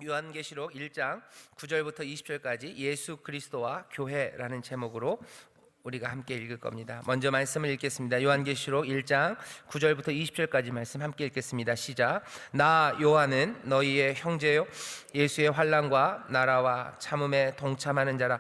요한계시록 1장 9절부터 20절까지 예수 그리스도와 교회라는 제목으로 우리가 함께 읽을 겁니다. 먼저 말씀을 읽겠습니다. 요한계시록 1장 9절부터 20절까지 말씀 함께 읽겠습니다. 시작. 나 요한은 너희의 형제요 예수의 환난과 나라와 참음에 동참하는 자라.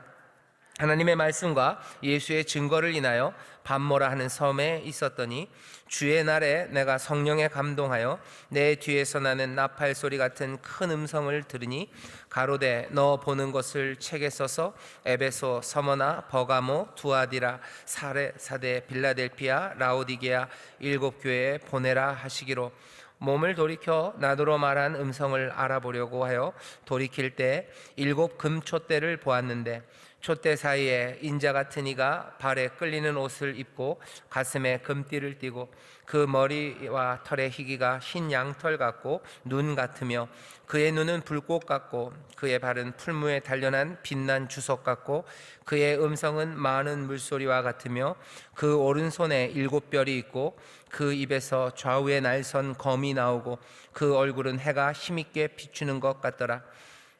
하나님의 말씀과 예수의 증거를 인하여 밤모라 하는 섬에 있었더니 주의 날에 내가 성령에 감동하여 내 뒤에서 나는 나팔 소리 같은 큰 음성을 들으니 가로되 너 보는 것을 책에 써서 에베소, 서머나, 버가모, 두아디라, 사레사데, 빌라델피아, 라오디게아 일곱 교회에 보내라 하시기로 몸을 돌이켜 나더러 말한 음성을 알아보려고 하여 돌이킬 때 일곱 금촛대를 보았는데 촛대 사이에 인자 같은 이가 발에 끌리는 옷을 입고 가슴에 금띠를 띠고 그 머리와 털의 희기가 흰 양털 같고 눈 같으며 그의 눈은 불꽃 같고 그의 발은 풀무에 단련한 빛난 주석 같고 그의 음성은 많은 물소리와 같으며 그 오른손에 일곱 별이 있고 그 입에서 좌우에 날선 검이 나오고 그 얼굴은 해가 힘있게 비추는 것 같더라.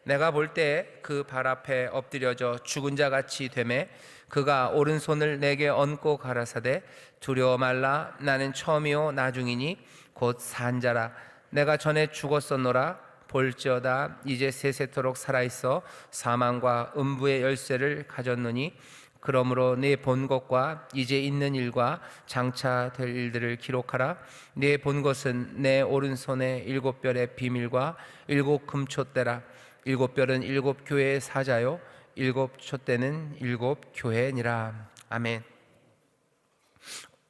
내가 볼 때 그 발 앞에 엎드려져 죽은 자 같이 되매 그가 오른손을 내게 얹고 가라사대 두려워 말라 나는 처음이요 나중이니 곧 산자라. 내가 전에 죽었었노라 볼지어다 이제 세세토록 살아있어 사망과 음부의 열쇠를 가졌노니 그러므로 네 본 것과 이제 있는 일과 장차 될 일들을 기록하라. 네 본 것은 내 오른손에 일곱 별의 비밀과 일곱 금촛대라. 일곱 별은 일곱 교회의 사자요 일곱 촛대는 일곱 교회니라. 아멘.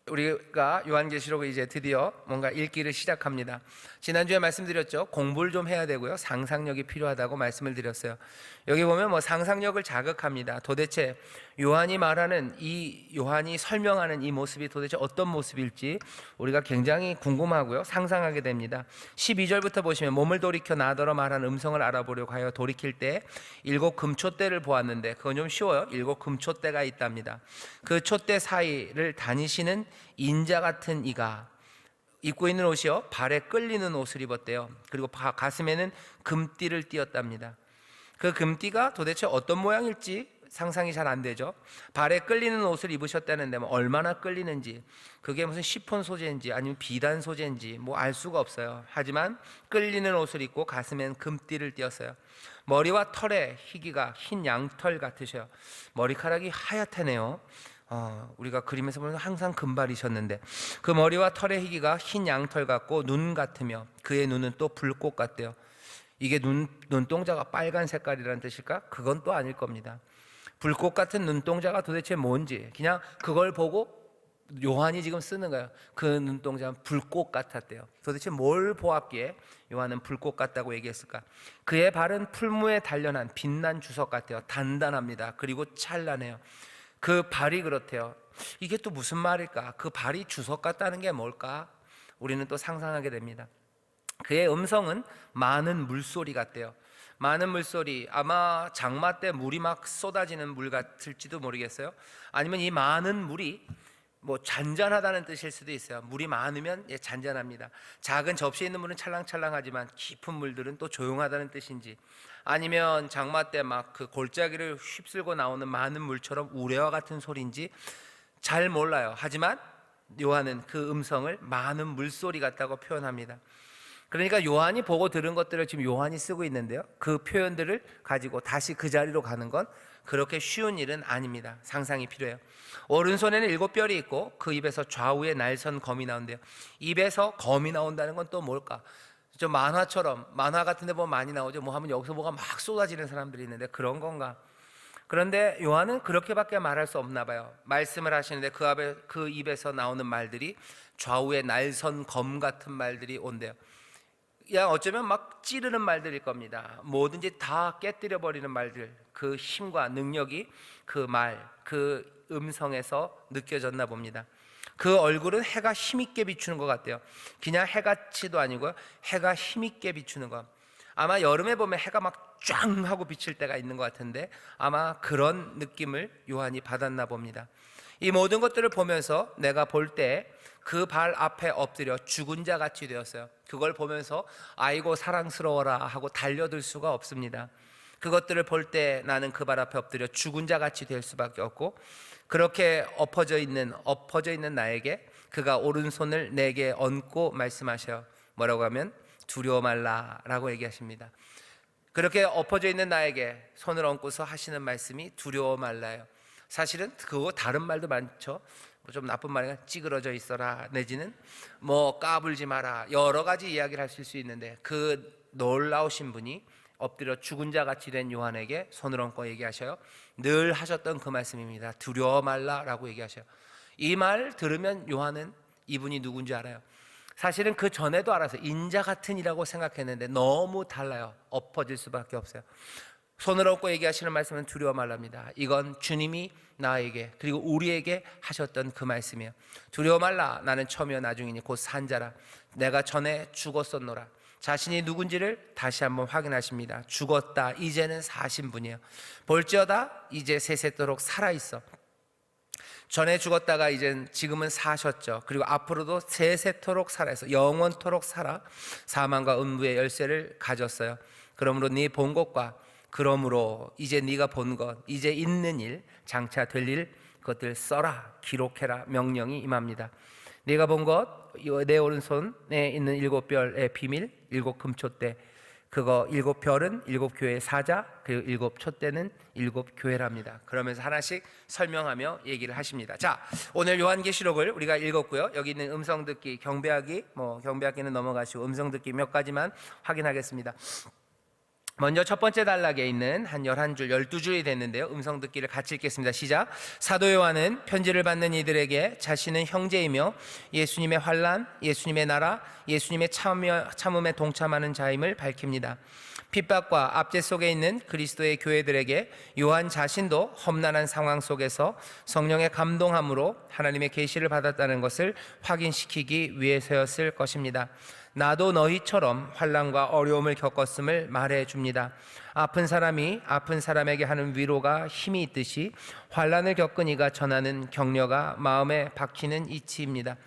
우리가 요한계시록을 이제 드디어 뭔가 읽기를 시작합니다. 지난주에 말씀드렸죠. 공부를 좀 해야 되고요, 상상력이 필요하다고 말씀을 드렸어요. 여기 보면 상상력을 자극합니다. 도대체 요한이 말하는 요한이 설명하는 이 모습이 도대체 어떤 모습일지 우리가 굉장히 궁금하고요, 상상하게 됩니다. 12절부터 보시면 몸을 돌이켜 나더러 말한 음성을 알아보려고 하여 돌이킬 때 일곱 금촛대를 보았는데 그건 좀 쉬워요. 일곱 금촛대가 있답니다. 그 촛대 사이를 다니시는 인자 같은 이가 입고 있는 옷이요 발에 끌리는 옷을 입었대요. 그리고 가슴에는 금띠를 띄었답니다. 그 금띠가 도대체 어떤 모양일지 상상이 잘 안 되죠. 발에 끌리는 옷을 입으셨다는데 얼마나 끌리는지, 그게 무슨 시폰 소재인지 아니면 비단 소재인지 알 수가 없어요. 하지만 끌리는 옷을 입고 가슴엔 금띠를 띄었어요. 머리와 털의 희기가 흰 양털 같으셔요. 머리카락이 하얗다네요. 우리가 그림에서 보면 항상 금발이셨는데 그 머리와 털의 희기가 흰 양털 같고 눈 같으며 그의 눈은 또 불꽃 같대요. 이게 눈동자가 빨간 색깔이라는 뜻일까? 그건 또 아닐 겁니다. 불꽃 같은 눈동자가 도대체 뭔지 그냥 그걸 보고 요한이 지금 쓰는 거예요. 그 눈동자는 불꽃 같았대요. 도대체 뭘 보았기에 요한은 불꽃 같다고 얘기했을까? 그의 발은 풀무에 단련한 빛난 주석 같아요. 단단합니다. 그리고 찬란해요. 그 발이 그렇대요. 이게 또 무슨 말일까? 그 발이 주석 같다는 게 뭘까? 우리는 또 상상하게 됩니다. 그의 음성은 많은 물소리 같대요. 많은 물소리, 아마 장마 때 물이 막 쏟아지는 물 같을지도 모르겠어요. 아니면 이 많은 물이 잔잔하다는 뜻일 수도 있어요. 물이 많으면 잔잔합니다. 작은 접시에 있는 물은 찰랑찰랑하지만 깊은 물들은 또 조용하다는 뜻인지, 아니면 장마 때 막 그 골짜기를 휩쓸고 나오는 많은 물처럼 우레와 같은 소리인지 잘 몰라요. 하지만 요한은 그 음성을 많은 물소리 같다고 표현합니다. 그러니까 요한이 보고 들은 것들을 지금 요한이 쓰고 있는데요, 그 표현들을 가지고 다시 그 자리로 가는 건 그렇게 쉬운 일은 아닙니다. 상상이 필요해요. 오른손에는 일곱 별이 있고 그 입에서 좌우에 날선 검이 나온대요. 입에서 검이 나온다는 건 또 뭘까? 좀 만화처럼, 만화 같은 데 보면 많이 나오죠. 하면 여기서 뭐가 막 쏟아지는 사람들이 있는데 그런 건가? 그런데 요한은 그렇게밖에 말할 수 없나 봐요. 말씀을 하시는데 그 입에서 나오는 말들이 좌우에 날선 검 같은 말들이 온대요. 어쩌면 막 찌르는 말들일 겁니다. 뭐든지 다 깨뜨려 버리는 말들, 그 힘과 능력이 그 음성에서 느껴졌나 봅니다. 그 얼굴은 해가 힘있게 비추는 것 같아요. 그냥 해같이도 아니고요, 해가 힘있게 비추는 것. 아마 여름에 보면 해가 막 쫙 하고 비칠 때가 있는 것 같은데 아마 그런 느낌을 요한이 받았나 봅니다. 이 모든 것들을 보면서 내가 볼 때 그 발 앞에 엎드려 죽은 자 같이 되었어요. 그걸 보면서 아이고 사랑스러워라 하고 달려들 수가 없습니다. 그것들을 볼 때 나는 그 발 앞에 엎드려 죽은 자 같이 될 수밖에 없고, 그렇게 엎어져 있는 나에게 그가 오른손을 내게 얹고 말씀하셔요. 뭐라고 하면 두려워 말라라고 얘기하십니다. 그렇게 엎어져 있는 나에게 손을 얹고서 하시는 말씀이 두려워 말라요. 사실은 그거 다른 말도 많죠. 좀 나쁜 말이가 찌그러져 있어라, 내지는 뭐 까불지 마라, 여러 가지 이야기를 하실 수 있는데, 그 놀라우신 분이 엎드려 죽은 자 같이 된 요한에게 손을 얹고 얘기하셔요. 늘 하셨던 그 말씀입니다. 두려워 말라라고 얘기하셔요. 이 말 들으면 요한은 이분이 누군지 알아요. 사실은 그 전에도 알아서 인자 같은 이라고 생각했는데 너무 달라요. 엎어질 수밖에 없어요. 손을 얹고 얘기하시는 말씀은 두려워 말랍니다. 이건 주님이 나에게 그리고 우리에게 하셨던 그 말씀이에요. 두려워 말라, 나는 처음이요 나중이니 곧 산자라. 내가 전에 죽었었노라. 자신이 누군지를 다시 한번 확인하십니다. 죽었다, 이제는 사신 분이에요. 볼지어다 이제 세세토록 살아있어. 전에 죽었다가 지금은 사셨죠. 그리고 앞으로도 세세토록 살아있어. 영원토록 살아 사망과 음부의 열쇠를 가졌어요. 그러므로 네 본 것과 그러므로 이제 네가 본 것, 이제 있는 일, 장차 될 일, 그것들 써라, 기록해라 명령이 임합니다. 네가 본 것, 내 오른손에 있는 7별의 비밀, 7금촛대, 그거 7별은 7교회의 사자, 그리고 7촛대는 7교회랍니다. 그러면서 하나씩 설명하며 얘기를 하십니다. 자, 오늘 요한계시록을 우리가 읽었고요. 여기 있는 음성 듣기, 경배하기, 경배하기는 넘어가시고 음성 듣기 몇 가지만 확인하겠습니다. 먼저 첫 번째 단락에 있는 한 11줄, 12줄이 됐는데요. 음성 듣기를 같이 읽겠습니다. 시작. 사도 요한은 편지를 받는 이들에게 자신은 형제이며 예수님의 환난, 예수님의 나라, 예수님의 참음에 동참하는 자임을 밝힙니다. 핍박과 압제 속에 있는 그리스도의 교회들에게 요한 자신도 험난한 상황 속에서 성령의 감동함으로 하나님의 계시를 받았다는 것을 확인시키기 위해서였을 것입니다. 나도 너희처럼 환난과 어려움을 겪었음을 말해줍니다. 아픈 사람이 아픈 사람에게 하는 위로가 힘이 있듯이 환난을 겪은 이가 전하는 격려가 마음에 박히는 이치입니다.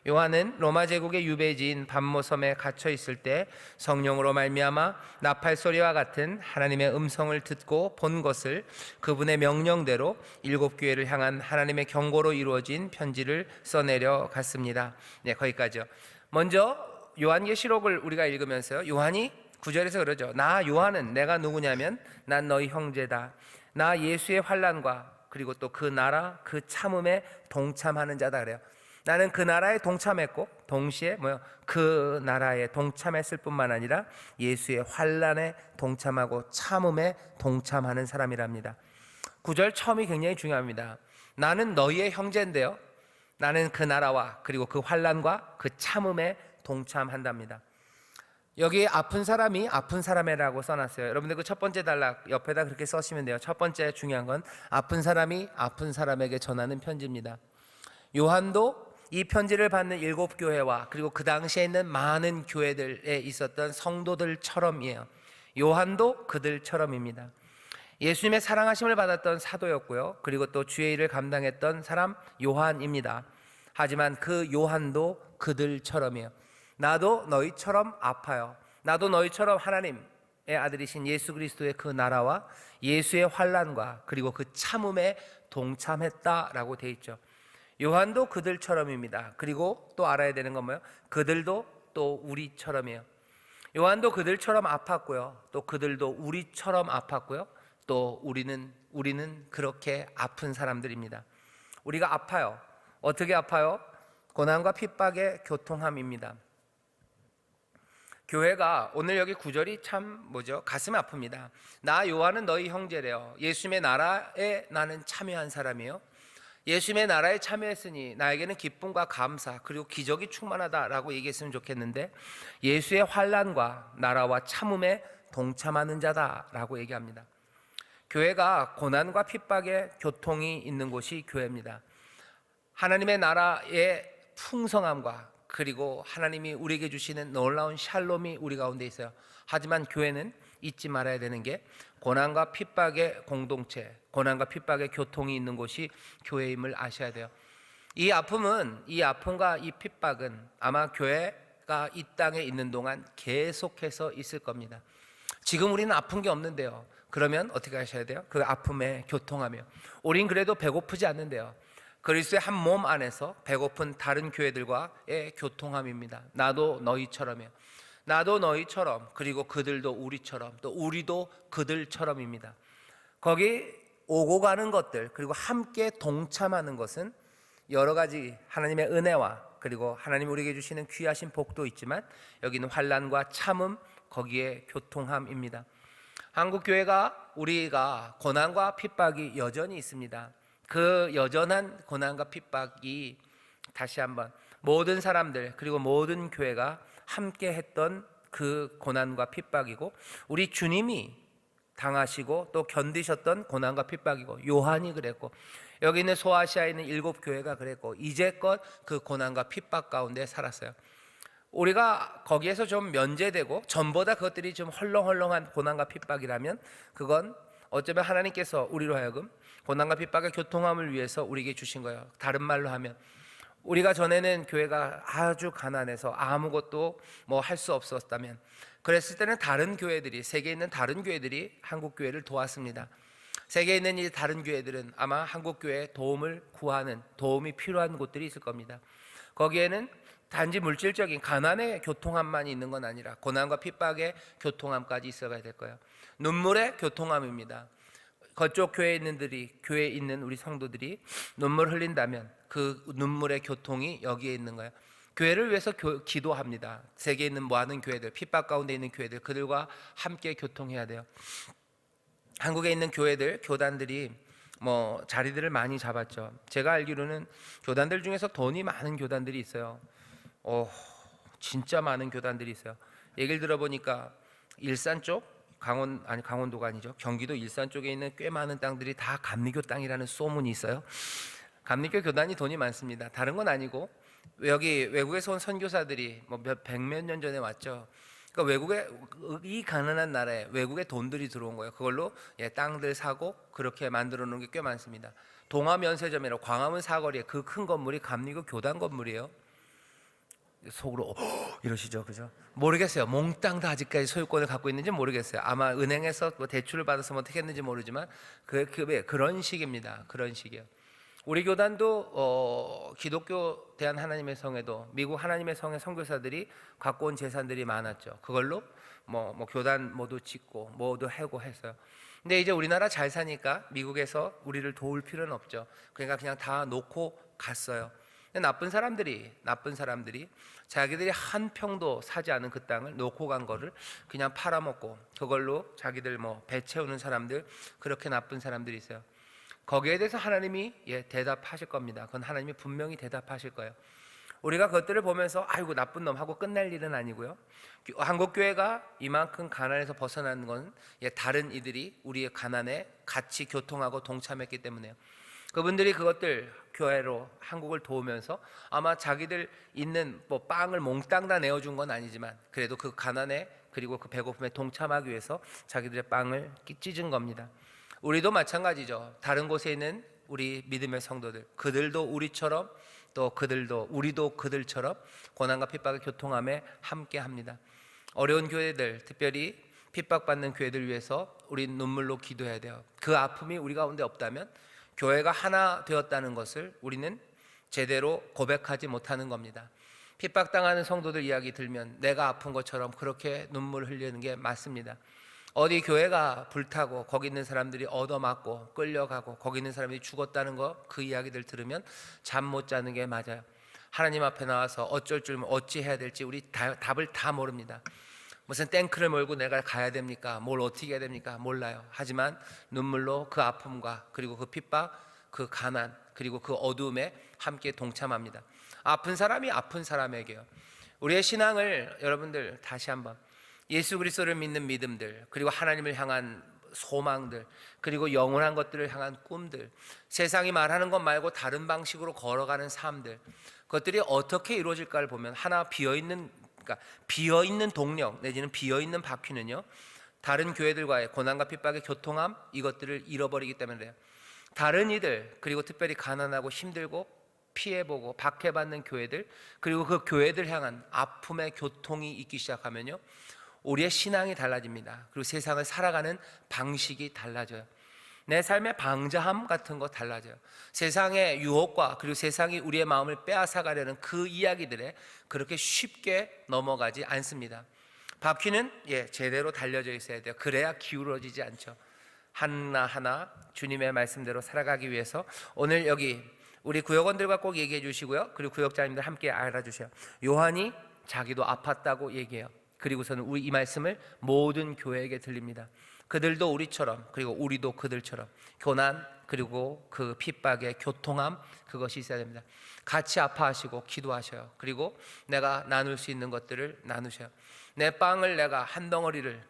요한은 로마 제국의 유배지인 밤모섬에 갇혀 있을 때 성령으로 말미암아 나팔 소리와 같은 하나님의 음성을 듣고 본 것을 그분의 명령대로 7교회를 향한 하나님의 경고로 이루어진 편지를 써내려 갔습니다. 네, 거기까지요. 먼저 요한계시록을 우리가 읽으면서요, 요한이 9절에서 그러죠. 나 요한은 내가 누구냐면 난 너희 형제다. 나 예수의 환난과 그리고 또 그 나라 그 참음에 동참하는 자다 그래요. 나는 그 나라에 동참했고 동시에 그 나라에 동참했을 뿐만 아니라 예수의 환난에 동참하고 참음에 동참하는 사람이랍니다. 9절 처음이 굉장히 중요합니다. 나는 너희의 형제인데요, 나는 그 나라와 그리고 그 환난과 그 참음에 동참한답니다. 여기 아픈 사람이 아픈 사람이라고 써놨어요. 여러분들 그 첫 번째 단락 옆에다 그렇게 써시면 돼요. 첫 번째 중요한 건 아픈 사람이 아픈 사람에게 전하는 편지입니다. 요한도 이 편지를 받는 7교회와 그리고 그 당시에 있는 많은 교회들에 있었던 성도들처럼이에요. 요한도 그들처럼입니다. 예수님의 사랑하심을 받았던 사도였고요, 그리고 또 주의 일을 감당했던 사람 요한입니다. 하지만 그 요한도 그들처럼이에요. 나도 너희처럼 아파요. 나도 너희처럼 하나님의 아들이신 예수 그리스도의 그 나라와 예수의 환난과 그리고 그 참음에 동참했다라고 돼 있죠. 요한도 그들처럼입니다. 그리고 또 알아야 되는 건 뭐예요? 그들도 또 우리처럼이에요. 요한도 그들처럼 아팠고요, 또 그들도 우리처럼 아팠고요, 또 우리는 그렇게 아픈 사람들입니다. 우리가 아파요. 어떻게 아파요? 고난과 핍박의 교통함입니다. 교회가 오늘 여기 9절이 참 가슴이 아픕니다. 나 요한은 너희 형제래요. 예수님의 나라에 나는 참여한 사람이에요. 예수님의 나라에 참여했으니 나에게는 기쁨과 감사 그리고 기적이 충만하다라고 얘기했으면 좋겠는데, 예수의 환난과 나라와 참음에 동참하는 자다라고 얘기합니다. 교회가 고난과 핍박의 교통이 있는 곳이 교회입니다. 하나님의 나라의 풍성함과 그리고 하나님이 우리에게 주시는 놀라운 샬롬이 우리 가운데 있어요. 하지만 교회는 잊지 말아야 되는 게 고난과 핍박의 공동체, 고난과 핍박의 교통이 있는 곳이 교회임을 아셔야 돼요. 이 아픔과 이 핍박은 아마 교회가 이 땅에 있는 동안 계속해서 있을 겁니다. 지금 우리는 아픈 게 없는데요. 그러면 어떻게 하셔야 돼요? 그 아픔에 교통하며. 우린 그래도 배고프지 않는데요. 그리스도의 한 몸 안에서 배고픈 다른 교회들과의 교통함입니다. 나도 너희처럼이요. 나도 너희처럼, 그리고 그들도 우리처럼, 또 우리도 그들처럼입니다. 거기 오고 가는 것들, 그리고 함께 동참하는 것은 여러 가지 하나님의 은혜와, 그리고 하나님 우리에게 주시는 귀하신 복도 있지만 여기는 환난과 참음, 거기에 교통함입니다. 한국교회가 우리가 고난과 핍박이 여전히 있습니다. 그 여전한 고난과 핍박이 다시 한번 모든 사람들, 그리고 모든 교회가 함께 했던 그 고난과 핍박이고, 우리 주님이 당하시고 또 견디셨던 고난과 핍박이고, 요한이 그랬고, 여기 있는 소아시아에 있는 7교회가 그랬고, 이제껏 그 고난과 핍박 가운데 살았어요. 우리가 거기에서 좀 면제되고 전보다 그것들이 좀 헐렁헐렁한 고난과 핍박이라면 그건 어쩌면 하나님께서 우리로 하여금 고난과 핍박의 교통함을 위해서 우리에게 주신 거예요. 다른 말로 하면 우리가 전에는 교회가 아주 가난해서 아무것도 뭐 할 수 없었다면, 그랬을 때는 다른 교회들이, 세계에 있는 다른 교회들이 한국 교회를 도왔습니다. 세계에 있는 이 다른 교회들은 아마 한국 교회의 도움을 구하는, 도움이 필요한 곳들이 있을 겁니다. 거기에는 단지 물질적인 가난의 교통함만 있는 건 아니라 고난과 핍박의 교통함까지 있어야 될 거예요. 눈물의 교통함입니다. 그쪽 교회에 있는 우리 성도들이 눈물 흘린다면 그 눈물의 교통이 여기에 있는 거예요. 교회를 위해서 기도합니다. 세계에 있는 많은 교회들, 핍박 가운데 있는 교회들, 그들과 함께 교통해야 돼요. 한국에 있는 교회들, 교단들이 뭐 자리들을 많이 잡았죠. 제가 알기로는 교단들 중에서 돈이 많은 교단들이 있어요. 진짜 많은 교단들이 있어요. 얘기를 들어보니까 일산 쪽, 강원도가 아니죠, 경기도 일산 쪽에 있는 꽤 많은 땅들이 다 감리교 땅이라는 소문이 있어요. 감리교 교단이 돈이 많습니다. 다른 건 아니고 여기 외국에서 온 선교사들이 뭐 백몇 년 전에 왔죠. 그러니까 외국에, 이 가난한 나라에 외국의 돈들이 들어온 거예요. 그걸로 땅들 사고 그렇게 만들어 놓은 게 꽤 많습니다. 동아면세점이라고 광화문 사거리에 그 큰 건물이 감리교 교단 건물이에요. 속으로 이러시죠, 그죠? 모르겠어요. 몽땅 다 아직까지 소유권을 갖고 있는지 모르겠어요. 아마 은행에서 뭐 대출을 받아서 뭐 어떻게 했는지 모르지만 그런 식입니다. 그런 식이에요. 우리 교단도 기독교 대한 하나님의 성에도 미국 하나님의 성의 선교사들이 갖고 온 재산들이 많았죠. 그걸로 뭐 교단 모두 짓고 모두 하고 했어요. 근데 이제 우리나라 잘 사니까 미국에서 우리를 도울 필요는 없죠. 그러니까 그냥 다 놓고 갔어요. 나쁜 사람들이 자기들이 한 평도 사지 않은 그 땅을 놓고 간 거를 그냥 팔아먹고 그걸로 자기들 뭐 배 채우는 사람들, 그렇게 나쁜 사람들이 있어요. 거기에 대해서 하나님이 대답하실 겁니다. 그건 하나님이 분명히 대답하실 거예요. 우리가 그것들을 보면서 아이고 나쁜 놈 하고 끝날 일은 아니고요. 한국교회가 이만큼 가난에서 벗어나는 건 다른 이들이 우리의 가난에 같이 교통하고 동참했기 때문에요. 그분들이 그것들 교회로 한국을 도우면서 아마 자기들 있는 뭐 빵을 몽땅 다 내어준 건 아니지만 그래도 그 가난에, 그리고 그 배고픔에 동참하기 위해서 자기들의 빵을 찢은 겁니다. 우리도 마찬가지죠. 다른 곳에 있는 우리 믿음의 성도들, 그들도 우리처럼, 또 우리도 그들처럼 고난과 핍박의 교통함에 함께 합니다. 어려운 교회들, 특별히 핍박받는 교회들 위해서 우리 눈물로 기도해야 돼요. 그 아픔이 우리 가운데 없다면 교회가 하나 되었다는 것을 우리는 제대로 고백하지 못하는 겁니다. 핍박당하는 성도들 이야기 들면 내가 아픈 것처럼 그렇게 눈물 흘리는 게 맞습니다. 어디 교회가 불타고 거기 있는 사람들이 얻어맞고 끌려가고 거기 있는 사람들이 죽었다는 거, 그 이야기들 들으면 잠 못 자는 게 맞아요. 하나님 앞에 나와서 어찌 해야 될지 우리 답을 다 모릅니다. 무슨 탱크를 몰고 내가 가야 됩니까? 뭘 어떻게 해야 됩니까? 몰라요. 하지만 눈물로 그 아픔과 그리고 그 핍박, 그 가난, 그리고 그 어두움에 함께 동참합니다. 아픈 사람이 아픈 사람에게요. 우리의 신앙을 여러분들 다시 한번 예수 그리스도를 믿는 믿음들, 그리고 하나님을 향한 소망들, 그리고 영원한 것들을 향한 꿈들, 세상이 말하는 것 말고 다른 방식으로 걸어가는 삶들, 그것들이 어떻게 이루어질까를 보면 하나 비어있는 동력 내지는 비어있는 바퀴는요, 다른 교회들과의 고난과 핍박의 교통함, 이것들을 잃어버리기 때문에 그래요. 다른 이들, 그리고 특별히 가난하고 힘들고 피해보고 박해받는 교회들, 그리고 그 교회들 향한 아픔의 교통이 있기 시작하면요, 우리의 신앙이 달라집니다. 그리고 세상을 살아가는 방식이 달라져요. 내 삶의 방자함 같은 거 달라져요. 세상의 유혹과 그리고 세상이 우리의 마음을 빼앗아가려는 그 이야기들에 그렇게 쉽게 넘어가지 않습니다. 바퀴는 제대로 달려져 있어야 돼요. 그래야 기울어지지 않죠. 하나하나 주님의 말씀대로 살아가기 위해서 오늘 여기 우리 구역원들과 꼭 얘기해 주시고요, 그리고 구역장님들 함께 알아주세요. 요한이 자기도 아팠다고 얘기해요. 그리고서는 우리 이 말씀을 모든 교회에게 들립니다. 그들도 우리처럼, 그리고 우리도 그들처럼 고난, 그리고 그 핍박의 교통함, 그것이 있어야 됩니다. 같이 아파하시고 기도하셔요. 그리고 내가 나눌 수 있는 것들을 나누셔요. 내 빵을 내가 한 덩어리를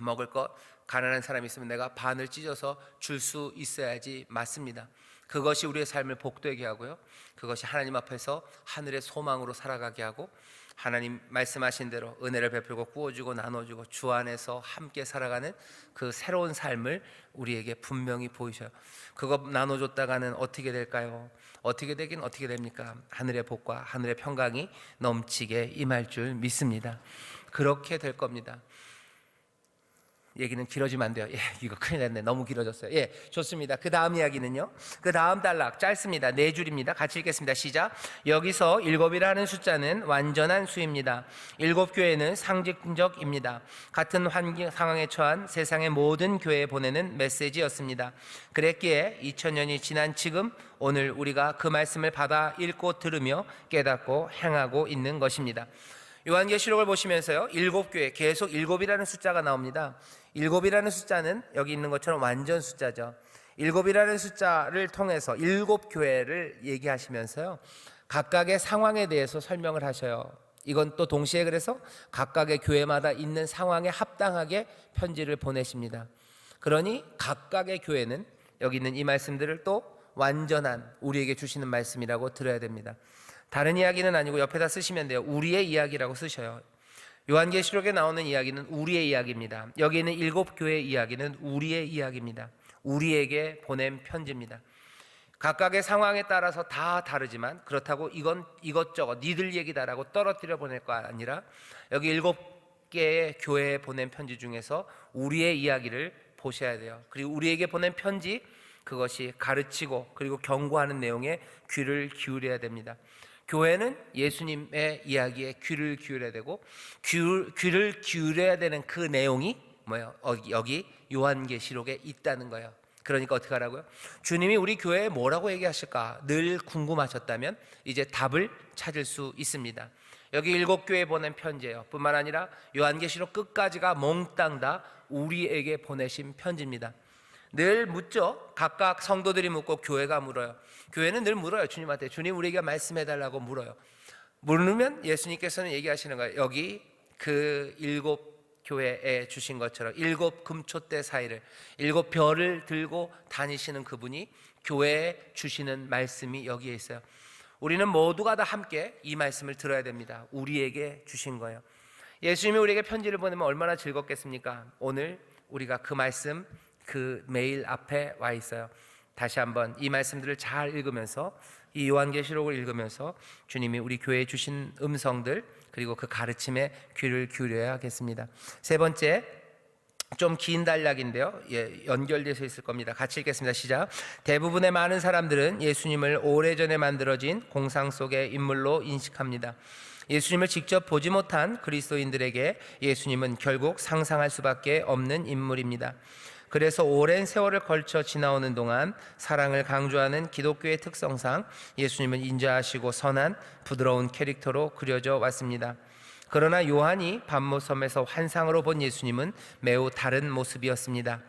먹을 것, 가난한 사람이 있으면 내가 반을 찢어서 줄 수 있어야지 맞습니다. 그것이 우리의 삶을 복되게 하고요, 그것이 하나님 앞에서 하늘의 소망으로 살아가게 하고, 하나님 말씀하신 대로 은혜를 베풀고 구워주고 나눠주고 주 안에서 함께 살아가는 그 새로운 삶을 우리에게 분명히 보이셔요. 그거 나눠줬다가는 어떻게 될까요? 어떻게 되긴 어떻게 됩니까? 하늘의 복과 하늘의 평강이 넘치게 임할 줄 믿습니다. 그렇게 될 겁니다. 얘기는 길어지면 안 돼요. 이거 큰일 났네. 너무 길어졌어요. 좋습니다. 그 다음 이야기는요, 그 다음 단락 짧습니다. 4줄입니다. 같이 읽겠습니다. 시작. 여기서 7이라는 숫자는 완전한 수입니다. 7교회는 상징적입니다. 같은 환경 상황에 처한 세상의 모든 교회에 보내는 메시지였습니다. 그랬기에 2000년이 지난 지금 오늘 우리가 그 말씀을 받아 읽고 들으며 깨닫고 행하고 있는 것입니다. 요한계시록을 보시면서요, 7교회, 계속 7이라는 숫자가 나옵니다. 7이라는 숫자는 여기 있는 것처럼 완전 숫자죠. 7이라는 숫자를 통해서 7교회를 얘기하시면서요, 각각의 상황에 대해서 설명을 하셔요. 이건 또 동시에 그래서 각각의 교회마다 있는 상황에 합당하게 편지를 보내십니다. 그러니 각각의 교회는 여기 있는 이 말씀들을 또 완전한 우리에게 주시는 말씀이라고 들어야 됩니다. 다른 이야기는 아니고 옆에다 쓰시면 돼요. 우리의 이야기라고 쓰셔요. 요한계시록에 나오는 이야기는 우리의 이야기입니다. 여기 있는 7교회의 이야기는 우리의 이야기입니다. 우리에게 보낸 편지입니다. 각각의 상황에 따라서 다 다르지만 그렇다고 이건 이것저것 니들 얘기다라고 떨어뜨려 보낼 거 아니라 여기 7개의 교회에 보낸 편지 중에서 우리의 이야기를 보셔야 돼요. 그리고 우리에게 보낸 편지, 그것이 가르치고 그리고 경고하는 내용에 귀를 기울여야 됩니다. 교회는 예수님의 이야기에 귀를 기울여야 되고, 귀를 기울여야 되는 그 내용이 뭐예요? 여기 요한계시록에 있다는 거예요. 그러니까 어떻게 하라고요? 주님이 우리 교회에 뭐라고 얘기하실까 늘 궁금하셨다면 이제 답을 찾을 수 있습니다. 여기 7교회에 보낸 편지예요. 뿐만 아니라 요한계시록 끝까지가 몽땅 다 우리에게 보내신 편지입니다. 늘 묻죠. 각각 성도들이 묻고 교회가 물어요. 교회는 늘 물어요. 주님한테, 주님 우리에게 말씀해달라고 물어요. 물으면 예수님께서는 얘기하시는 거예요. 여기 그 7교회에 주신 것처럼 7 금초대 사이를 7 별을 들고 다니시는 그분이 교회에 주시는 말씀이 여기에 있어요. 우리는 모두가 다 함께 이 말씀을 들어야 됩니다. 우리에게 주신 거예요. 예수님이 우리에게 편지를 보내면 얼마나 즐겁겠습니까? 오늘 우리가 그 말씀, 그 메일 앞에 와 있어요. 다시 한번 이 말씀들을 잘 읽으면서, 이 요한계시록을 읽으면서 주님이 우리 교회에 주신 음성들, 그리고 그 가르침에 귀를 기울여야겠습니다. 세 번째, 좀 긴 단락인데요, 연결돼서 있을 겁니다. 같이 읽겠습니다. 시작. 대부분의 많은 사람들은 예수님을 오래전에 만들어진 공상 속의 인물로 인식합니다. 예수님을 직접 보지 못한 그리스도인들에게 예수님은 결국 상상할 수밖에 없는 인물입니다. 그래서 오랜 세월을 걸쳐 지나오는 동안 사랑을 강조하는 기독교의 특성상 예수님은 인자하시고 선한 부드러운 캐릭터로 그려져 왔습니다. 그러나 요한이 반모섬에서 환상으로 본 예수님은 매우 다른 모습이었습니다.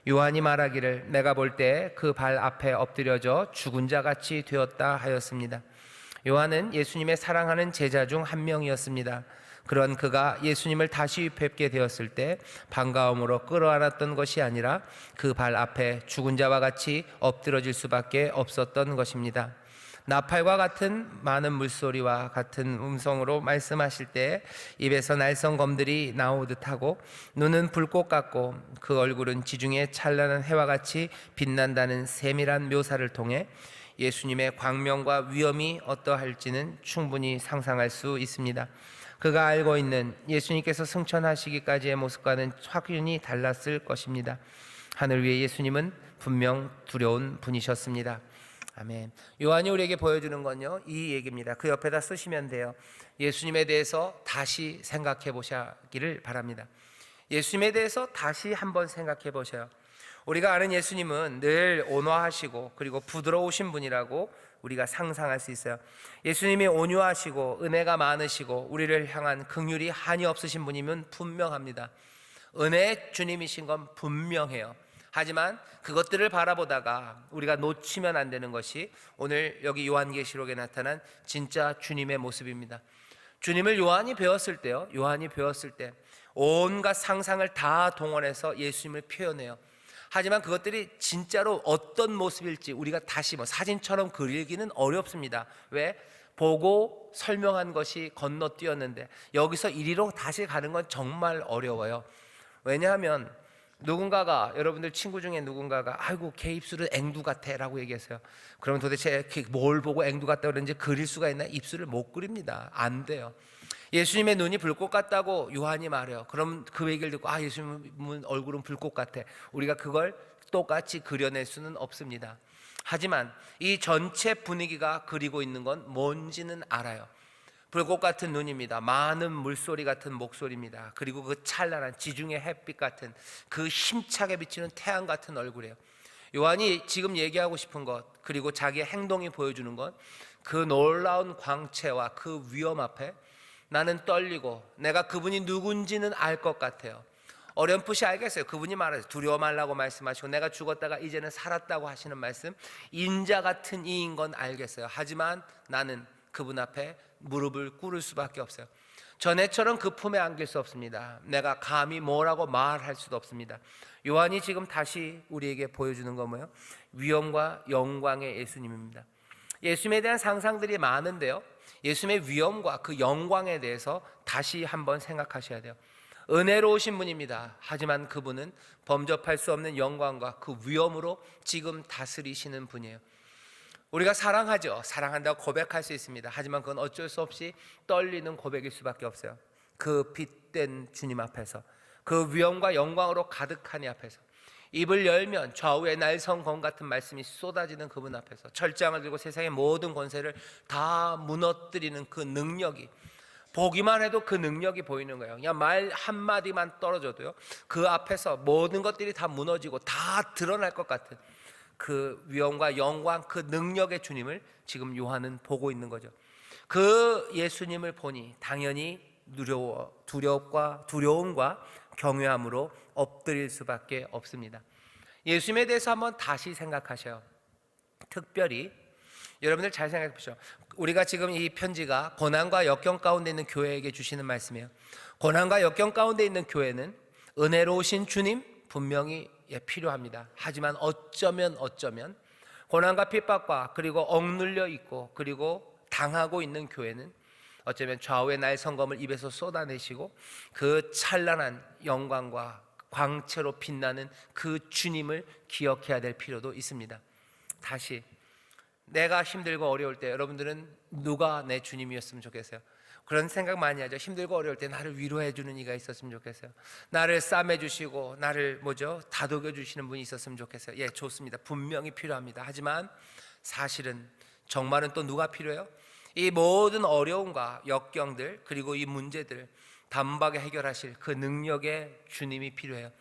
요한이 말하기를 내가 볼 때 그 발 앞에 엎드려져 죽은 자 같이 되었다 하였습니다. 요한은 예수님의 사랑하는 제자 중 한 명이었습니다. 그런 그가 예수님을 다시 뵙게 되었을 때 반가움으로 끌어안았던 것이 아니라 그 발 앞에 죽은 자와 같이 엎드러질 수밖에 없었던 것입니다. 나팔과 같은 많은 물소리와 같은 음성으로 말씀하실 때 입에서 날성검들이 나오듯 하고 눈은 불꽃 같고 그 얼굴은 지중해 찬란한 해와 같이 빛난다는 세밀한 묘사를 통해 예수님의 광명과 위엄이 어떠할지는 충분히 상상할 수 있습니다. 그가 알고 있는 예수님께서 승천하시기까지의 모습과는 확연히 달랐을 것입니다. 하늘 위에 예수님은 분명 두려운 분이셨습니다. 아멘. 요한이 우리에게 보여주는 건요, 이 얘기입니다. 그 옆에다 쓰시면 돼요. 예수님에 대해서 다시 생각해 보시기를 바랍니다. 예수님에 대해서 다시 한번 생각해 보셔요. 우리가 아는 예수님은 늘 온화하시고 그리고 부드러우신 분이라고 우리가 상상할 수 있어요. 예수님이 온유하시고 은혜가 많으시고 우리를 향한 긍휼이 한이 없으신 분이면 분명합니다. 은혜의 주님이신 건 분명해요. 하지만 그것들을 바라보다가 우리가 놓치면 안 되는 것이 오늘 여기 요한계시록에 나타난 진짜 주님의 모습입니다. 주님을 요한이 배웠을 때요, 요한이 배웠을 때 온갖 상상을 다 동원해서 예수님을 표현해요. 하지만 그것들이 진짜로 어떤 모습일지 우리가 다시 사진처럼 그리기는 어렵습니다. 왜? 보고 설명한 것이 건너뛰었는데 여기서 이리로 다시 가는 건 정말 어려워요. 왜냐하면 누군가가, 여러분들 친구 중에 누군가가 아이고 걔 입술은 앵두 같아 라고 얘기했어요. 그러면 도대체 뭘 보고 앵두 같다 그러는지 그릴 수가 있나? 입술을 못 그립니다. 안 돼요. 예수님의 눈이 불꽃 같다고 요한이 말해요. 그럼 그 얘기를 듣고 예수님 얼굴은 불꽃 같아, 우리가 그걸 똑같이 그려낼 수는 없습니다. 하지만 이 전체 분위기가 그리고 있는 건 뭔지는 알아요. 불꽃 같은 눈입니다. 많은 물소리 같은 목소리입니다. 그리고 그 찬란한 지중해 햇빛 같은 그 힘차게 비치는 태양 같은 얼굴이에요. 요한이 지금 얘기하고 싶은 것, 그리고 자기의 행동이 보여주는 것, 그 놀라운 광채와 그 위엄 앞에 나는 떨리고 내가 그분이 누군지는 알 것 같아요. 어렴풋이 알겠어요. 그분이 말하죠. 두려워 말라고 말씀하시고 내가 죽었다가 이제는 살았다고 하시는 말씀, 인자 같은 이인 건 알겠어요. 하지만 나는 그분 앞에 무릎을 꿇을 수밖에 없어요. 전에처럼 그 품에 안길 수 없습니다. 내가 감히 뭐라고 말할 수도 없습니다. 요한이 지금 다시 우리에게 보여주는 건 뭐예요? 위엄과 영광의 예수님입니다. 예수님에 대한 상상들이 많은데요, 예수님의 위엄과 그 영광에 대해서 다시 한번 생각하셔야 돼요. 은혜로우신 분입니다. 하지만 그분은 범접할 수 없는 영광과 그 위엄으로 지금 다스리시는 분이에요. 우리가 사랑하죠. 사랑한다고 고백할 수 있습니다. 하지만 그건 어쩔 수 없이 떨리는 고백일 수밖에 없어요. 그 빛된 주님 앞에서, 그 위엄과 영광으로 가득한 이 앞에서, 입을 열면 좌우에 날성검 같은 말씀이 쏟아지는 그분 앞에서 철장을 들고 세상의 모든 권세를 다 무너뜨리는 그 능력이, 보기만 해도 그 능력이 보이는 거예요. 그냥 말 한마디만 떨어져도요, 그 앞에서 모든 것들이 다 무너지고 다 드러날 것 같은 그 위엄과 영광, 그 능력의 주님을 지금 요한은 보고 있는 거죠. 그 예수님을 보니 당연히 두려움과 경외함으로 엎드릴 수밖에 없습니다. 예수님에 대해서 한번 다시 생각하셔요. 특별히 여러분들 잘 생각해 보시죠. 우리가 지금 이 편지가 고난과 역경 가운데 있는 교회에게 주시는 말씀이에요. 고난과 역경 가운데 있는 교회는 은혜로우신 주님 분명히 필요합니다. 하지만 어쩌면 고난과 핍박과 그리고 억눌려 있고 그리고 당하고 있는 교회는 어쩌면 좌우의 날성검을 입에서 쏟아내시고 그 찬란한 영광과 광채로 빛나는 그 주님을 기억해야 될 필요도 있습니다. 다시, 내가 힘들고 어려울 때 여러분들은 누가 내 주님이었으면 좋겠어요? 그런 생각 많이 하죠. 힘들고 어려울 때 나를 위로해 주는 이가 있었으면 좋겠어요. 나를 싸매 주시고 나를 다독여 주시는 분이 있었으면 좋겠어요. 예, 좋습니다. 분명히 필요합니다. 하지만 사실은 정말은 또 누가 필요해요? 이 모든 어려움과 역경들 그리고 이 문제들 단박에 해결하실 그 능력의 주님이 필요해요.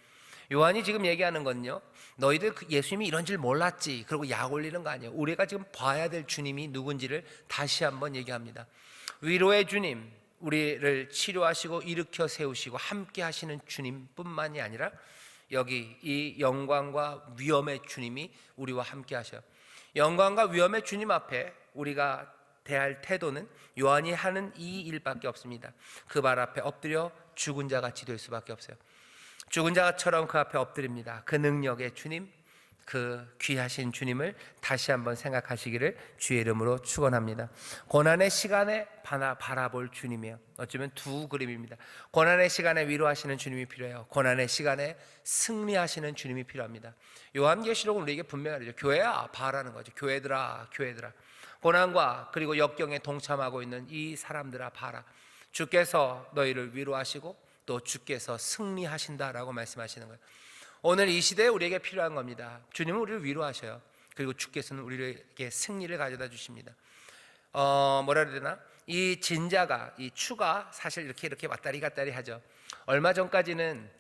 요한이 지금 얘기하는 건요, 너희들 예수님이 이런 줄 몰랐지 그리고 약 올리는 거 아니에요. 우리가 지금 봐야 될 주님이 누군지를 다시 한번 얘기합니다. 위로의 주님, 우리를 치료하시고 일으켜 세우시고 함께 하시는 주님뿐만이 아니라 여기 이 영광과 위엄의 주님이 우리와 함께 하셔요. 영광과 위엄의 주님 앞에 우리가 대할 태도는 요한이 하는 이 일밖에 없습니다. 그 발 앞에 엎드려 죽은 자같이 될 수밖에 없어요. 죽은 자처럼 그 앞에 엎드립니다. 그 능력의 주님, 그 귀하신 주님을 다시 한번 생각하시기를 주의 이름으로 축원합니다. 고난의 시간에 바라볼 주님이요. 어쩌면 두 그림입니다. 고난의 시간에 위로하시는 주님이 필요해요. 고난의 시간에 승리하시는 주님이 필요합니다. 요한계시록은 우리에게 분명하죠. 교회야 바라는 거죠. 교회들아, 교회들아. 고난과 그리고 역경에 동참하고 있는 이 사람들아 봐라. 주께서 너희를 위로하시고 또 주께서 승리하신다라고 말씀하시는 거예요. 오늘 이 시대에 우리에게 필요한 겁니다. 주님은 우리를 위로하셔요. 그리고 주께서는 우리에게 승리를 가져다 주십니다. 뭐라 그래야 되나? 이 진자가, 이 추가 사실 이렇게 왔다리 갔다리 하죠. 얼마 전까지는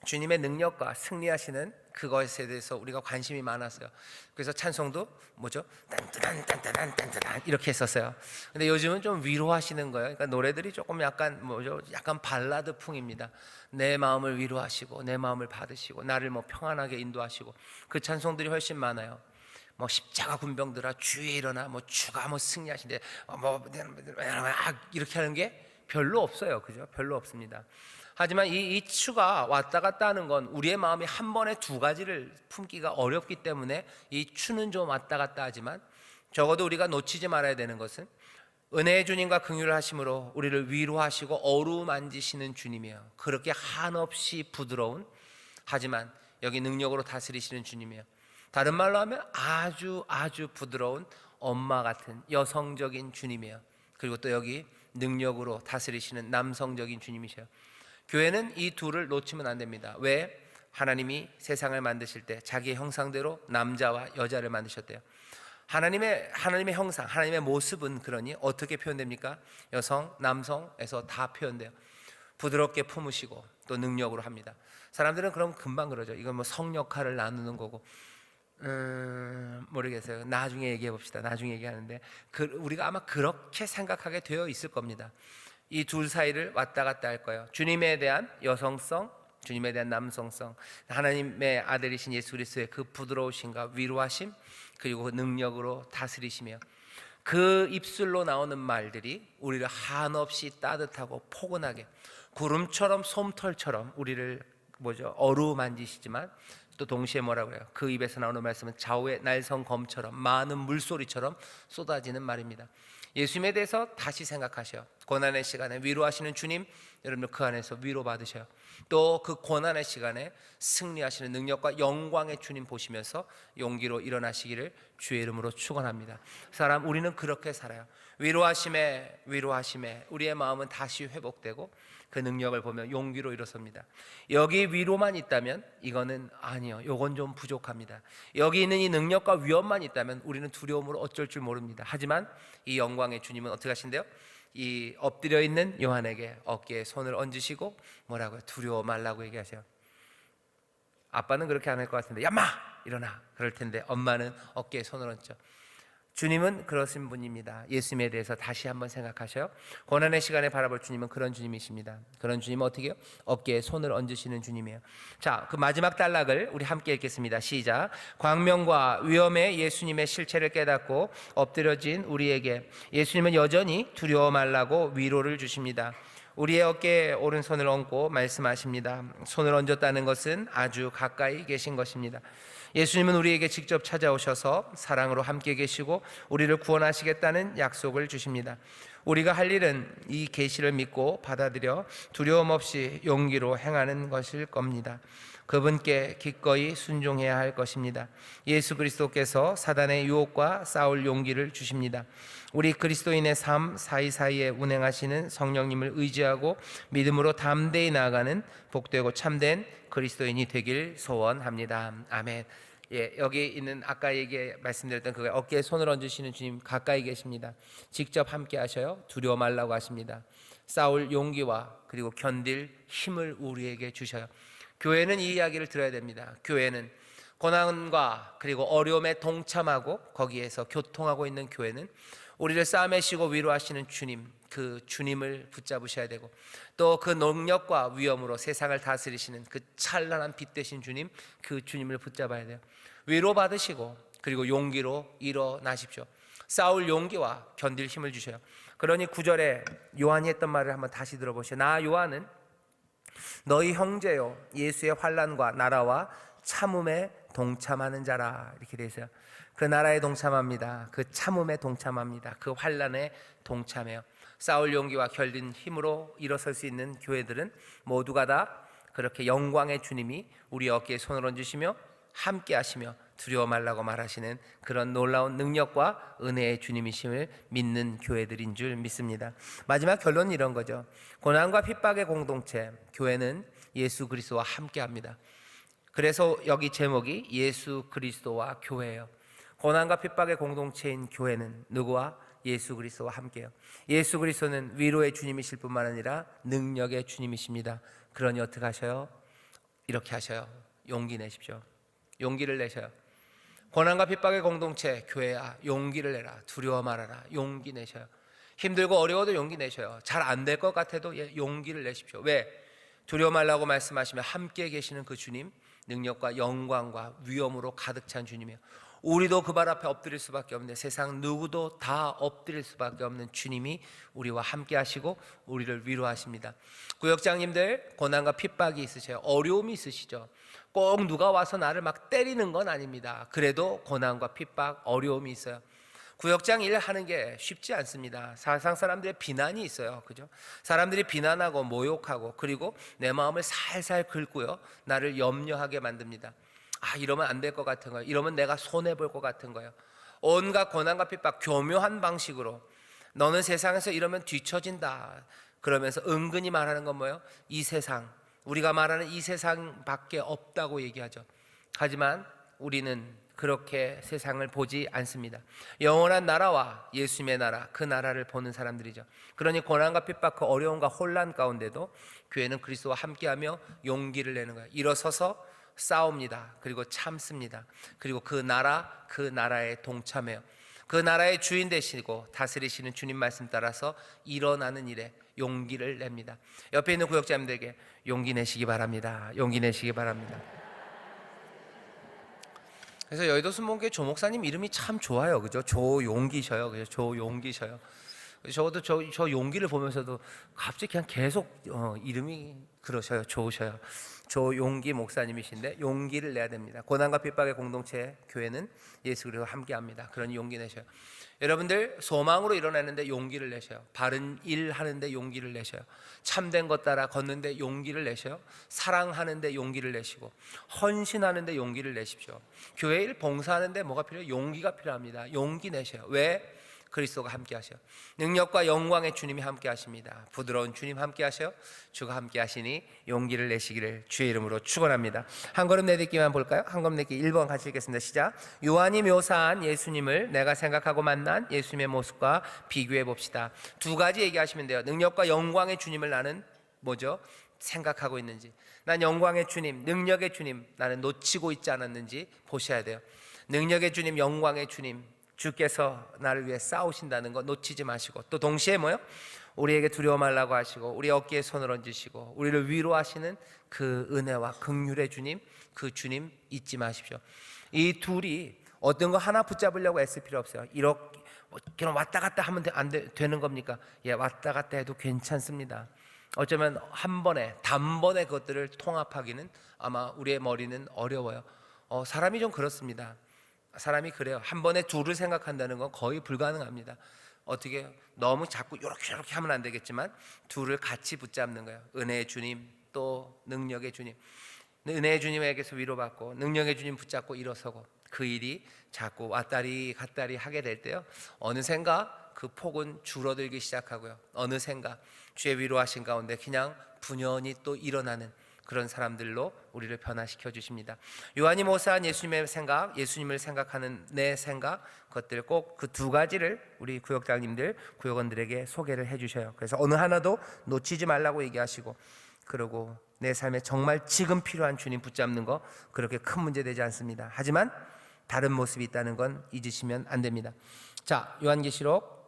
주님의 능력과 승리하시는 그것에 대해서 우리가 관심이 많았어요. 그래서 찬송도 뭐죠? 딴따단 딴따단 딴따단 이렇게 했었어요. 근데 요즘은 좀 위로하시는 거예요. 그러니까 노래들이 조금 약간 뭐죠? 약간 발라드풍입니다. 내 마음을 위로하시고 내 마음을 받으시고 나를 뭐 평안하게 인도하시고 그 찬송들이 훨씬 많아요. 뭐 십자가 군병들아 주의 일어나 뭐 주가 뭐 승리하신대 뭐 이렇게 하는 게 별로 없어요. 그죠? 별로 없습니다. 하지만 이 추가 왔다 갔다 하는 건 우리의 마음이 한 번에 두 가지를 품기가 어렵기 때문에 이 추는 좀 왔다 갔다 하지만 적어도 우리가 놓치지 말아야 되는 것은 은혜의 주님과 긍휼을 하심으로 우리를 위로하시고 어루만지시는 주님이에요. 그렇게 한없이 부드러운, 하지만 여기 능력으로 다스리시는 주님이에요. 다른 말로 하면 아주 부드러운 엄마 같은 여성적인 주님이에요. 그리고 또 여기 능력으로 다스리시는 남성적인 주님이셔요. 교회는 이 둘을 놓치면 안 됩니다. 왜? 하나님이 세상을 만드실 때 자기의 형상대로 남자와 여자를 만드셨대요. 하나님의 형상, 하나님의 모습은 그러니 어떻게 표현됩니까? 여성, 남성에서 다 표현돼요. 부드럽게 품으시고 또 능력으로 합니다. 사람들은 그럼 금방 그러죠. 이건 뭐 성 역할을 나누는 거고 모르겠어요. 나중에 얘기해 봅시다. 나중에 얘기하는데 우리가 아마 그렇게 생각하게 되어 있을 겁니다. 이 둘 사이를 왔다 갔다 할 거예요. 주님에 대한 여성성, 주님에 대한 남성성, 하나님의 아들이신 예수 그리스도의 그 부드러우심과 위로하심, 그리고 그 능력으로 다스리시며 그 입술로 나오는 말들이 우리를 한없이 따뜻하고 포근하게 구름처럼 솜털처럼 우리를 어루만지시지만 또 동시에 뭐라고 해요? 그 입에서 나오는 말씀은 좌우의 날성검처럼 많은 물소리처럼 쏟아지는 말입니다. 예수님에 대해서 다시 생각하셔요. 고난의 시간에 위로하시는 주님, 여러분 그 안에서 위로받으셔요. 또 그 고난의 시간에 승리하시는 능력과 영광의 주님 보시면서 용기로 일어나시기를 주의 이름으로 축원합니다. 우리는 그렇게 살아요. 위로하심에 우리의 마음은 다시 회복되고 그 능력을 보며 용기로 일어섭니다. 여기 위로만 있다면 이거는 아니요, 요건 좀 부족합니다. 여기 있는 이 능력과 위엄만 있다면 우리는 두려움으로 어쩔 줄 모릅니다. 하지만 이 영광의 주님은 어떻게 하신대요? 이 엎드려 있는 요한에게 어깨에 손을 얹으시고 뭐라고요? 두려워 말라고 얘기하세요. 아빠는 그렇게 안 할 것 같은데 야마 일어나 그럴 텐데 엄마는 어깨에 손을 얹죠. 주님은 그러신 분입니다. 예수님에 대해서 다시 한번 생각하셔요. 고난의 시간에 바라볼 주님은 그런 주님이십니다. 그런 주님은 어떻게 해요? 어깨에 손을 얹으시는 주님이에요. 자, 그 마지막 단락을 우리 함께 읽겠습니다. 시작. 광명과 위엄의 예수님의 실체를 깨닫고 엎드려진 우리에게 예수님은 여전히 두려워 말라고 위로를 주십니다. 우리의 어깨에 오른손을 얹고 말씀하십니다. 손을 얹었다는 것은 아주 가까이 계신 것입니다. 예수님은 우리에게 직접 찾아오셔서 사랑으로 함께 계시고 우리를 구원하시겠다는 약속을 주십니다. 우리가 할 일은 이 계시를 믿고 받아들여 두려움 없이 용기로 행하는 것일 겁니다. 그분께 기꺼이 순종해야 할 것입니다. 예수 그리스도께서 사단의 유혹과 싸울 용기를 주십니다. 우리 그리스도인의 삶 사이사이에 운행하시는 성령님을 의지하고 믿음으로 담대히 나아가는 복되고 참된 그리스도인이 되길 소원합니다. 아멘. 예, 여기 있는 아까 말씀드렸던 그 어깨에 손을 얹으시는 주님 가까이 계십니다. 직접 함께 하셔요. 두려워 말라고 하십니다. 싸울 용기와 그리고 견딜 힘을 우리에게 주셔요. 교회는 이 이야기를 들어야 됩니다. 교회는 고난과 그리고 어려움에 동참하고 거기에서 교통하고 있는 교회는 우리를 싸매시고 위로하시는 주님, 그 주님을 붙잡으셔야 되고 또 그 능력과 위엄으로 세상을 다스리시는 그 찬란한 빛 되신 주님, 그 주님을 붙잡아야 돼요. 위로받으시고 그리고 용기로 일어나십시오. 싸울 용기와 견딜 힘을 주셔요. 그러니 9절에 요한이 했던 말을 한번 다시 들어보시죠. 나 요한은 너희 형제요 예수의 환난과 나라와 참음에 동참하는 자라. 이렇게 돼 있어요. 그 나라에 동참합니다. 그 참음에 동참합니다. 그 환난에 동참해요. 싸울 용기와 결린 힘으로 일어설 수 있는 교회들은 모두가 다 그렇게 영광의 주님이 우리 어깨에 손을 얹으시며 함께 하시며 두려워 말라고 말하시는 그런 놀라운 능력과 은혜의 주님이심을 믿는 교회들인 줄 믿습니다. 마지막 결론은 이런 거죠. 고난과 핍박의 공동체, 교회는 예수 그리스도와 함께 합니다. 그래서 여기 제목이 예수 그리스도와 교회예요. 고난과 핍박의 공동체인 교회는 누구와? 예수 그리스도와 함께요. 예수 그리스도는 위로의 주님이실 뿐만 아니라 능력의 주님이십니다. 그러니 어떻게 하셔요? 이렇게 하셔요. 용기 내십시오. 용기를 내셔요. 고난과 핍박의 공동체 교회야, 용기를 내라. 두려워 말아라. 용기 내셔요. 힘들고 어려워도 용기 내셔요. 잘 안 될 것 같아도 용기를 내십시오. 왜? 두려워 말라고 말씀하시면 함께 계시는 그 주님, 능력과 영광과 위엄으로 가득 찬 주님이에요. 우리도 그 발 앞에 엎드릴 수밖에 없는, 세상 누구도 다 엎드릴 수밖에 없는 주님이 우리와 함께 하시고 우리를 위로하십니다. 구역장님들 고난과 핍박이 있으셔요. 어려움이 있으시죠. 꼭 누가 와서 나를 막 때리는 건 아닙니다. 그래도 고난과 핍박, 어려움이 있어요. 구역장 일 하는 게 쉽지 않습니다. 사상 사람들의 비난이 있어요. 그죠? 사람들이 비난하고 모욕하고 그리고 내 마음을 살살 긁고요, 나를 염려하게 만듭니다. 이러면 안 될 것 같은 거예요. 이러면 내가 손해볼 것 같은 거예요. 온갖 고난과 핍박, 교묘한 방식으로 너는 세상에서 이러면 뒤처진다 그러면서 은근히 말하는 건 뭐예요? 이 세상, 우리가 말하는 이 세상밖에 없다고 얘기하죠. 하지만 우리는 그렇게 세상을 보지 않습니다. 영원한 나라와 예수님의 나라, 그 나라를 보는 사람들이죠. 그러니 고난과 핍박, 그 어려움과 혼란 가운데도 교회는 그리스도와 함께하며 용기를 내는 거예요. 일어서서 싸웁니다. 그리고 참습니다. 그리고 그 나라에 동참해요. 그 나라의 주인 되시고 다스리시는 주님 말씀 따라서 일어나는 일에 용기를 냅니다. 옆에 있는 구역자님들에게 용기 내시기 바랍니다. 용기 내시기 바랍니다. 그래서 여의도 순복음교회 조 목사님 이름이 참 좋아요. 그죠? 조용기셔요. 그죠? 조용기셔요. 저도 저 용기를 보면서도 갑자기 그냥 계속 이름이 그러셔요. 좋으셔요. 조용기 목사님이신데 용기를 내야 됩니다. 고난과 핍박의 공동체 교회는 예수 그리스도와 함께합니다. 그러니 용기 내셔요. 여러분들 소망으로 일어나는데 용기를 내셔요. 바른 일 하는데 용기를 내셔요. 참된 것 따라 걷는데 용기를 내셔요. 사랑하는데 용기를 내시고 헌신하는데 용기를 내십시오. 교회 일 봉사하는데 뭐가 필요해요? 용기가 필요합니다. 용기 내셔요. 왜? 그리스도가 함께 하셔. 능력과 영광의 주님이 함께 하십니다. 부드러운 주님 함께 하셔. 주가 함께 하시니 용기를 내시기를 주의 이름으로 축원합니다. 한 걸음 내딛기만 볼까요? 한 걸음 내딛기 1번 같이 읽겠습니다. 시작. 요한이 묘사한 예수님을 내가 생각하고 만난 예수님의 모습과 비교해 봅시다. 두 가지 얘기하시면 돼요. 능력과 영광의 주님을 나는 뭐죠? 생각하고 있는지, 난 영광의 주님, 능력의 주님 나는 놓치고 있지 않았는지 보셔야 돼요. 능력의 주님, 영광의 주님, 주께서 나를 위해 싸우신다는 거 놓치지 마시고, 또 동시에 뭐요? 우리에게 두려워 말라고 하시고 우리 어깨에 손을 얹으시고 우리를 위로하시는 그 은혜와 긍휼의 주님, 그 주님 잊지 마십시오. 이 둘이 어떤 거 하나 붙잡으려고 애쓸 필요 없어요. 이렇게 그냥 왔다 갔다 하면 되는 겁니까? 왔다 갔다 해도 괜찮습니다. 어쩌면 한 번에 단번에 그것들을 통합하기는 아마 우리의 머리는 어려워요. 사람이 좀 그렇습니다. 사람이 그래요. 한 번에 둘을 생각한다는 건 거의 불가능합니다. 어떻게 너무 자꾸 이렇게 하면 안 되겠지만 둘을 같이 붙잡는 거예요. 은혜의 주님, 또 능력의 주님. 은혜의 주님에게서 위로받고 능력의 주님 붙잡고 일어서고, 그 일이 자꾸 왔다리 갔다리 하게 될 때요, 어느샌가 그 폭은 줄어들기 시작하고요, 어느샌가 주의 위로하신 가운데 그냥 분연히 또 일어나는 그런 사람들로 우리를 변화시켜 주십니다. 요한이 모사한 예수님의 생각, 예수님을 생각하는 내 생각, 그것들 꼭 그 두 가지를 우리 구역장님들, 구역원들에게 소개를 해 주셔요. 그래서 어느 하나도 놓치지 말라고 얘기하시고, 그리고 내 삶에 정말 지금 필요한 주님 붙잡는 거 그렇게 큰 문제 되지 않습니다. 하지만 다른 모습이 있다는 건 잊으시면 안 됩니다. 자, 요한계시록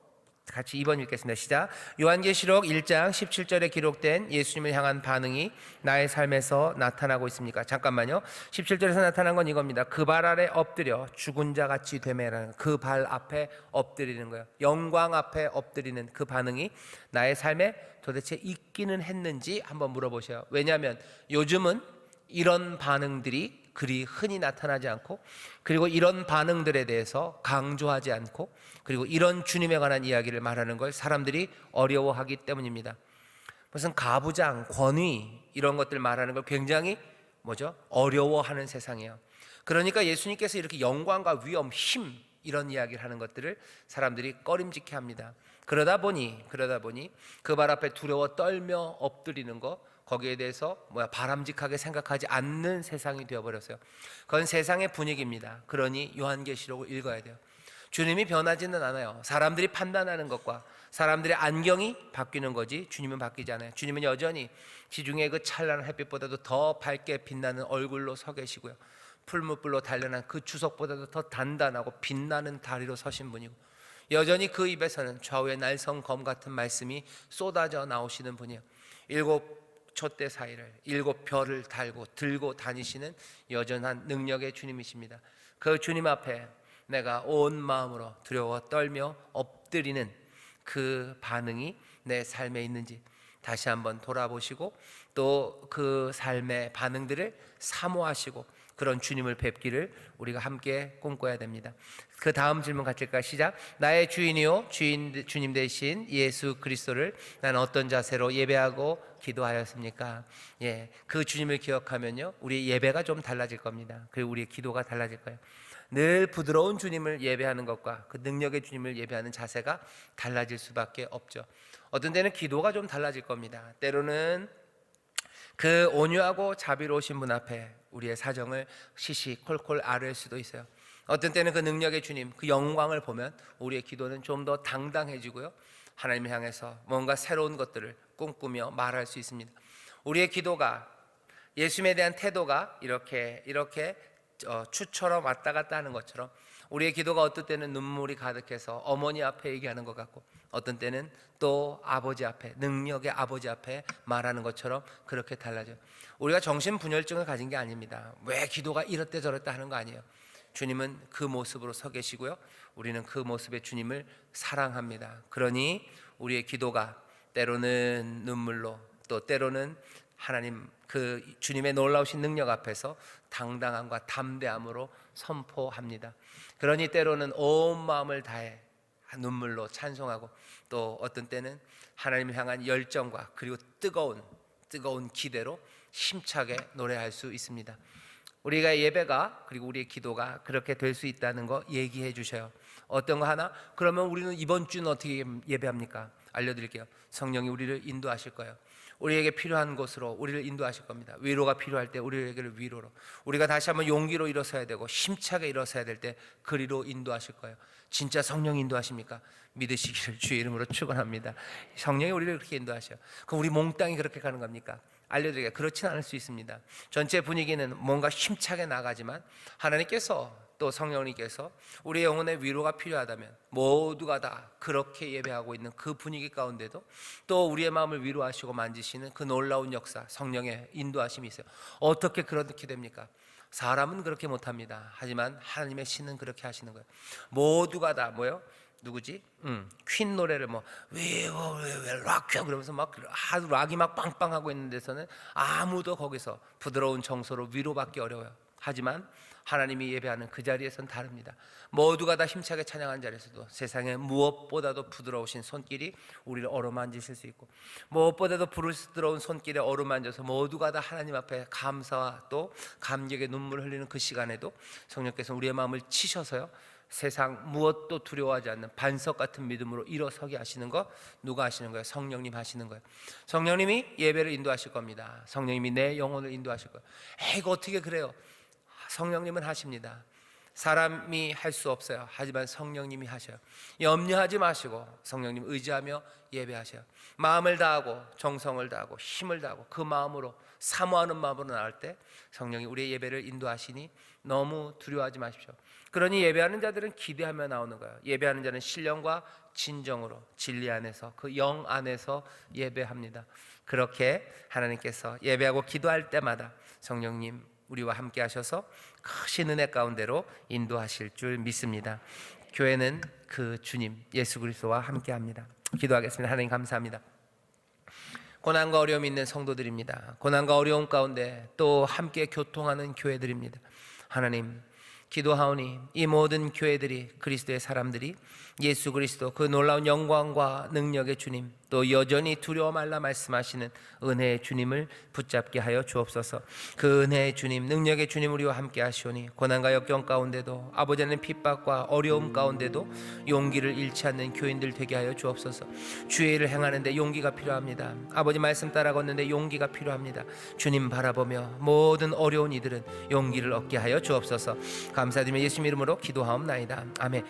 같이 2번 읽겠습니다. 시작. 요한계시록 1장 17절에 기록된 예수님을 향한 반응이 나의 삶에서 나타나고 있습니까? 잠깐만요. 17절에서 나타난 건 이겁니다. 그 발 아래 엎드려 죽은 자 같이 되매라는, 그 발 앞에 엎드리는 거예요. 영광 앞에 엎드리는 그 반응이 나의 삶에 도대체 있기는 했는지 한번 물어보셔요. 왜냐하면 요즘은 이런 반응들이 그리 흔히 나타나지 않고, 그리고 이런 반응들에 대해서 강조하지 않고, 그리고 이런 주님에 관한 이야기를 말하는 걸 사람들이 어려워하기 때문입니다. 무슨 가부장, 권위 이런 것들 말하는 걸 굉장히 어려워하는 세상이에요. 그러니까 예수님께서 이렇게 영광과 위엄, 힘 이런 이야기를 하는 것들을 사람들이 꺼림직해 합니다. 그러다 보니 그 발 앞에 두려워 떨며 엎드리는 거, 거기에 대해서 바람직하게 생각하지 않는 세상이 되어버렸어요. 그건 세상의 분위기입니다. 그러니 요한계시록을 읽어야 돼요. 주님이 변하지는 않아요. 사람들이 판단하는 것과 사람들의 안경이 바뀌는 거지 주님은 바뀌지 않아요. 주님은 여전히 지중해 그 찬란한 햇빛보다도 더 밝게 빛나는 얼굴로 서 계시고요, 풀무불로 단련한 그 주석보다도 더 단단하고 빛나는 다리로 서신 분이고, 여전히 그 입에서는 좌우의 날성검 같은 말씀이 쏟아져 나오시는 분이에요. 7 촛대 사이를 7 별을 달고 들고 다니시는 여전한 능력의 주님이십니다. 그 주님 앞에 내가 온 마음으로 두려워 떨며 엎드리는 그 반응이 내 삶에 있는지 다시 한번 돌아보시고, 또 그 삶의 반응들을 사모하시고 그런 주님을 뵙기를 우리가 함께 꿈꿔야 됩니다. 그 다음 질문 같을까요? 시작. 나의 주인이요 주님 되신 예수 그리스도를 나는 어떤 자세로 예배하고 기도하였습니까? 그 주님을 기억하면요, 우리의 예배가 좀 달라질 겁니다. 그리고 우리의 기도가 달라질 거예요. 늘 부드러운 주님을 예배하는 것과 그 능력의 주님을 예배하는 자세가 달라질 수밖에 없죠. 어떤 때는 기도가 좀 달라질 겁니다. 때로는 그 온유하고 자비로우신 분 앞에 우리의 사정을 시시콜콜 아뢰을 수도 있어요. 어떤 때는 그 능력의 주님, 그 영광을 보면 우리의 기도는 좀 더 당당해지고요, 하나님을 향해서 뭔가 새로운 것들을 꿈꾸며 말할 수 있습니다. 우리의 기도가, 예수님에 대한 태도가 이렇게 추처럼 왔다 갔다 하는 것처럼 우리의 기도가 어떤 때는 눈물이 가득해서 어머니 앞에 얘기하는 것 같고, 어떤 때는 또 아버지 앞에, 능력의 아버지 앞에 말하는 것처럼 그렇게 달라져요. 우리가 정신분열증을 가진 게 아닙니다. 왜 기도가 이렇다 저렇다 하는 거 아니에요. 주님은 그 모습으로 서 계시고요, 우리는 그 모습의 주님을 사랑합니다. 그러니 우리의 기도가 때로는 눈물로, 또 때로는 하나님 그 주님의 놀라우신 능력 앞에서 당당함과 담대함으로 선포합니다. 그러니 때로는 온 마음을 다해 눈물로 찬송하고, 또 어떤 때는 하나님을 향한 열정과 그리고 뜨거운 기대로 힘차게 노래할 수 있습니다. 우리가 예배가, 그리고 우리의 기도가 그렇게 될 수 있다는 거 얘기해 주셔요. 어떤 거 하나? 그러면 우리는 이번 주는 어떻게 예배합니까? 알려드릴게요. 성령이 우리를 인도하실 거예요. 우리에게 필요한 곳으로 우리를 인도하실 겁니다. 위로가 필요할 때 우리에게를 위로로, 우리가 다시 한번 용기로 일어서야 되고 힘차게 일어서야 될 때 그리로 인도하실 거예요. 진짜 성령이 인도하십니까? 믿으시기를 주의 이름으로 축원합니다. 성령이 우리를 그렇게 인도하셔요. 그럼 우리 몽땅이 그렇게 가는 겁니까? 알려드릴게요. 그렇지는 않을 수 있습니다. 전체 분위기는 뭔가 힘차게 나가지만 하나님께서, 또 성령님께서 우리의 영혼의 위로가 필요하다면 모두가 다 그렇게 예배하고 있는 그 분위기 가운데도 또 우리의 마음을 위로하시고 만지시는 그 놀라운 역사, 성령의 인도하심이 있어요. 어떻게 그렇게 됩니까? 사람은 그렇게 못합니다. 하지만 하나님의 신은 그렇게 하시는 거예요. 모두가 다 누구지? 퀸 노래를 락혀 그러면서 막 아주 락이 막 빵빵하고 있는 데서는 아무도 거기서 부드러운 정서로 위로받기 어려워요. 하지만 하나님이 예배하는 그 자리에선 다릅니다. 모두가 다 힘차게 찬양한 자리에서도 세상에 무엇보다도 부드러우신 손길이 우리를 어루만지실 수 있고, 무엇보다도 부드러운 손길에 어루만져서 모두가 다 하나님 앞에 감사와 또 감격의 눈물을 흘리는 그 시간에도 성령께서 우리의 마음을 치셔서요, 세상 무엇도 두려워하지 않는 반석 같은 믿음으로 일어서게 하시는 거 누가 하시는 거예요? 성령님 하시는 거예요. 성령님이 예배를 인도하실 겁니다. 성령님이 내 영혼을 인도하실 거예요. 이거 어떻게 그래요? 성령님은 하십니다. 사람이 할 수 없어요. 하지만 성령님이 하셔요. 염려하지 마시고 성령님 의지하며 예배하셔요. 마음을 다하고 정성을 다하고 힘을 다하고 그 마음으로 사모하는 마음으로 나올 때 성령이 우리의 예배를 인도하시니 너무 두려워하지 마십시오. 그러니 예배하는 자들은 기대하며 나오는 거예요. 예배하는 자는 신령과 진정으로 진리 안에서 그 영 안에서 예배합니다. 그렇게 하나님께서 예배하고 기도할 때마다 성령님 우리와 함께 하셔서 크신 은혜 가운데로 인도하실 줄 믿습니다. 교회는 그 주님 예수 그리스도와 함께 합니다. 기도하겠습니다. 하나님 감사합니다. 고난과 어려움이 있는 성도들입니다. 고난과 어려움 가운데 또 함께 교통하는 교회들입니다. 하나님 기도하오니 이 모든 교회들이 그리스도의 사람들이 예수 그리스도 그 놀라운 영광과 능력의 주님 또 여전히 두려워 말라 말씀하시는 은혜의 주님을 붙잡게 하여 주옵소서. 그 은혜의 주님 능력의 주님 우리와 함께 하시오니 고난과 역경 가운데도 아버지 하나님 핍박과 어려움 가운데도 용기를 잃지 않는 교인들 되게 하여 주옵소서. 주의 일을 행하는데 용기가 필요합니다. 아버지 말씀 따라 걷는데 용기가 필요합니다. 주님 바라보며 모든 어려운 이들은 용기를 얻게 하여 주옵소서. 감사드리며 예수님 이름으로 기도하옵나이다. 아멘.